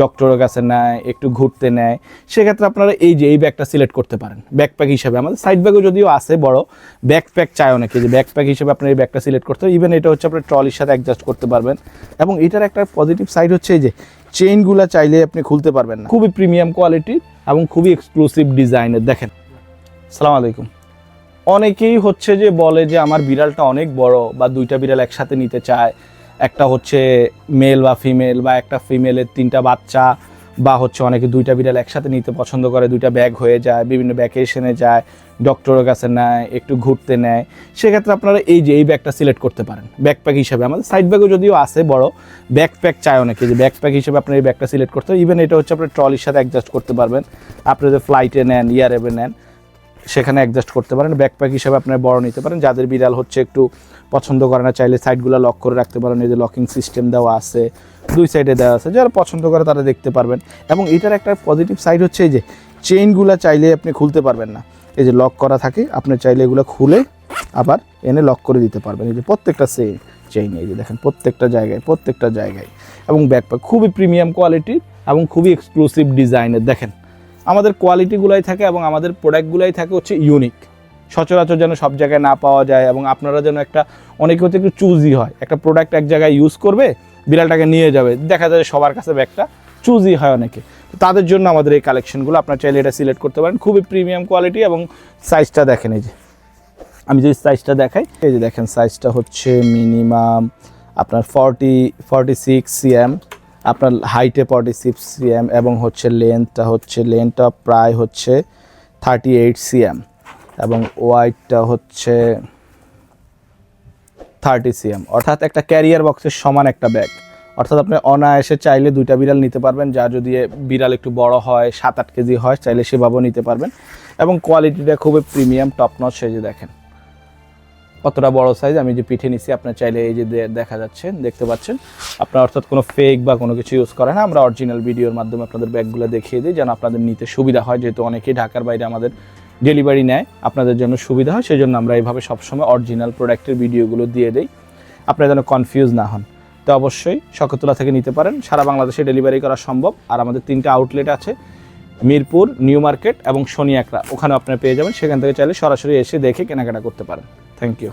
ডক্টরের কাছে নেয়, একটু ঘুরতে নেয়, সেক্ষেত্রে আপনারা এই যে এই ব্যাগটা সিলেক্ট করতে পারেন ব্যাকপ্যাক হিসেবে। আমাদের সাইড ব্যাগও যদিও আছে বড়, ব্যাকপ্যাক চায় অনেকে, যে ব্যাকপ্যাক হিসেবে আপনার এই ব্যাগটা সিলেক্ট করতে হবে। ইভেন এটা হচ্ছে আপনার ট্রলির সাথে অ্যাডজাস্ট করতে পারবেন। এবং এটার একটা পজিটিভ সাইড হচ্ছে এই যে চেইনগুলো চাইলে আপনি খুলতে পারবেন না, খুবই প্রিমিয়াম কোয়ালিটি এবং খুবই এক্সক্লুসিভ ডিজাইনের। দেখেন, আসসালামু আলাইকুম। অনেকেই হচ্ছে যে বলে যে আমার বিড়ালটা অনেক বড়, বা দুইটা বিড়াল একসাথে নিতে চায়, একটা হচ্ছে মেল বা ফিমেল, বা একটা ফিমেলের 3টা বাচ্চা, বা হচ্ছে অনেকে দুইটা বিড়াল একসাথে নিতে পছন্দ করে, দুইটা ব্যাগ হয়ে যায়, বিভিন্ন ভ্যাকেশনে যায়, ডক্টরের কাছে নেয়, একটু ঘুরতে নেয়, সেক্ষেত্রে আপনারা এই যে এই ব্যাগটা সিলেক্ট করতে পারেন ব্যাকপ্যাক হিসেবে। আমাদের সাইড ব্যাগও যদিও আছে বড়, ব্যাকপ্যাক চায় অনেকে, যে ব্যাকপ্যাক হিসেবে আপনার এই ব্যাগটা সিলেক্ট করতে হবে। ইভেন এটা হচ্ছে আপনার ট্রলির সাথে অ্যাডজাস্ট করতে পারবেন। আপনি যদি ফ্লাইটে নেন, ইয়ারেবে নেন, সেখানে অ্যাডজাস্ট করতে পারেন। ব্যাকপ্যাক হিসেবে আপনার বড় নিতে পারেন। যাদের বিড়াল হচ্ছে একটু পছন্দ করে না, চাইলে সাইডগুলো লক করে রাখতে পারেন। এই যে লকিং সিস্টেম দেওয়া আছে, দুই সাইডে দেওয়া আছে, যারা পছন্দ করে তারা দেখতে পারবেন। এবং এটার একটা পজিটিভ সাইড হচ্ছে এই যে চেইনগুলো চাইলে আপনি খুলতে পারবেন না, এই যে লক করা থাকে, আপনি চাইলে এগুলো খুলে আবার এনে লক করে দিতে পারবেন। এই যে প্রত্যেকটা চেইন, এই যে দেখেন প্রত্যেকটা জায়গায়। এবং ব্যাকপ্যাক খুবই প্রিমিয়াম কোয়ালিটি এবং খুবই এক্সক্লুসিভ ডিজাইনের। দেখেন, আমাদের কোয়ালিটিগুলাই থাকে এবং আমাদের প্রোডাক্টগুলাই থাকে হচ্ছে ইউনিক, সচরাচর যেন সব জায়গায় না পাওয়া যায়। এবং আপনারা যেন অনেকে হচ্ছে একটু চুজি হয়, একটা প্রোডাক্ট এক জায়গায় ইউজ করবে, বিড়ালটাকে নিয়ে যাবে, দেখা যায় সবার কাছে ব্যাগটা চুজি হয় অনেকে। তো তাদের জন্য আমাদের এই কালেকশনগুলো, আপনার চাইলে এটা সিলেক্ট করতে পারেন। খুবই প্রিমিয়াম কোয়ালিটি। এবং সাইজটা দেখেন, এই যে আমি যদি সাইজটা দেখাই, এই যে দেখেন সাইজটা হচ্ছে মিনিমাম আপনার 46 cm, আপনার হাইটে 46 cm, এবং হচ্ছে লেন্থটা প্রায় হচ্ছে 38 cm, এবং ওয়াইডটা হচ্ছে 30 cm, অর্থাৎ একটা ক্যারিয়ার বক্সের সমান একটা ব্যাগ। অর্থাৎ আপনি অনায়াসে চাইলে দুইটা বিড়াল নিতে পারবেন, যা যদি বিড়াল একটু বড় হয়, 7-8 কেজি হয়, চাইলে সেভাবেও নিতে পারবেন। এবং কোয়ালিটিটা খুবই প্রিমিয়াম, টপ নচ। এই যে দেখেন কতটা বড় সাইজ, আমি যে পিঠে নিছি, আপনার চাইলে এই যে দেখতে পাচ্ছেন আপনার, অর্থাৎ কোনো ফেক বা কোনো কিছু ইউজ করে না। আমরা অরিজিনাল ভিডিওর মাধ্যমে আপনাদের ব্যাগগুলো দেখিয়ে দিই, যেন আপনাদের নিতে সুবিধা হয়। যেহেতু অনেকেই ঢাকার বাইরে আমাদের ডেলিভারি নেয়, আপনাদের জন্য সুবিধা হয়, সেই জন্য আমরা এইভাবে সবসময় অরিজিনাল প্রোডাক্টের ভিডিওগুলো দিয়ে দিই, আপনারা যেন কনফিউজ না হন। তো অবশ্যই শকরতলা থেকে নিতে পারেন, সারা বাংলাদেশে ডেলিভারি করা সম্ভব। আর আমাদের 3টা আউটলেট আছে, মিরপুর, নিউ মার্কেট এবং শনি একরা, ওখানে আপনারা পেয়ে যাবেন। সেখান থেকে চাইলে সরাসরি এসে দেখে কেনাকাটা করতে পারেন। Thank you.